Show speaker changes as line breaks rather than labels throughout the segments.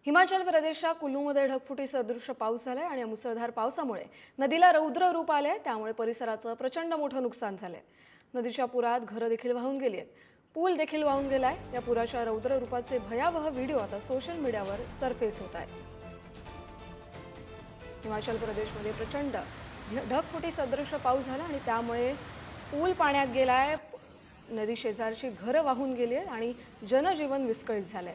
हिमाचल प्रदेशच्या कुल्लूमध्ये ढगफुटी सदृश पाऊस झालाय आणि मुसळधार पावसामुळे नदीला रौद्र रूप आले। त्यामुळे परिसराचं प्रचंड मोठं नुकसान झालंय। नदीच्या पुरात घरं देखील वाहून गेली आहेत, पूल देखील वाहून गेलाय। या पुराच्या रौद्र रूपाचे भयावह व्हिडिओ आता सोशल मीडियावर सरफेस होत आहेत। हिमाचल प्रदेशमध्ये प्रचंड ढगफुटी सदृश पाऊस झाला आणि त्यामुळे पूल पाण्यात गेलाय, नदी शेजारची घरं वाहून गेली आहेत आणि जनजीवन विस्कळीत झालंय।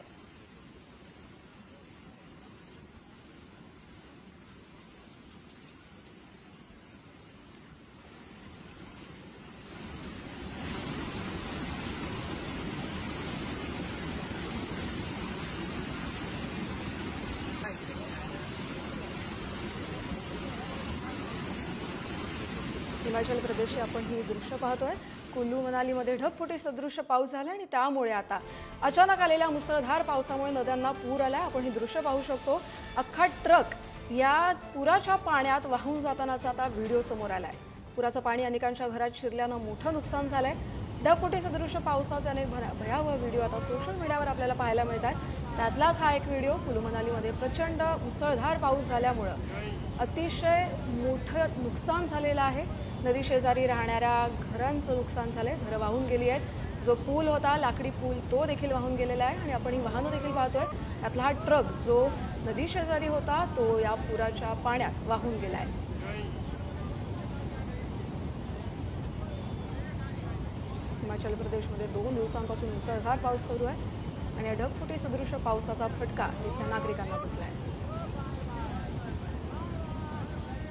हिमाचल प्रदेशची आपण ही दृश्य पाहतोय। कुल्लू मनालीमध्ये ढगफुटी सदृश पाऊस झाला आणि त्यामुळे आता अचानक आलेल्या मुसळधार पावसामुळे नद्यांना पूर आलाय। आपण ही दृश्य पाहू शकतो। अख्खा ट्रक या पुराच्या पाण्यात वाहून जातानाचा आता व्हिडिओ समोर आलाय। पुराचं पाणी अनेकांच्या घरात शिरल्यानं मोठं नुकसान झालंय। ढगफुटी सदृश पावसाचे अनेक भयावह व्हिडिओ आता सोशल मीडियावर आपल्याला पाहायला मिळतात। त्यातलाच हा एक व्हिडिओ। कुल्लू मनालीमध्ये प्रचंड मुसळधार पाऊस झाल्यामुळे अतिशय मोठं नुकसान झालेलं आहे। नदी शेजारी राहणाऱ्या घरांचं नुकसान झालंय, घरं वाहून गेली आहेत। जो पूल होता, लाकडी पूल, तो देखील वाहून गेलेला आहे आणि आपण ही वाहनं देखील पाहतोय। त्यातला हा ट्रक जो नदी शेजारी होता तो या पुराच्या पाण्यात वाहून गेलाय। हिमाचल प्रदेशमध्ये 2 दिवसांपासून मुसळधार पाऊस सुरू आहे आणि या ढगफुटी सदृश पावसाचा फटका तिथल्या नागरिकांना बसलाय।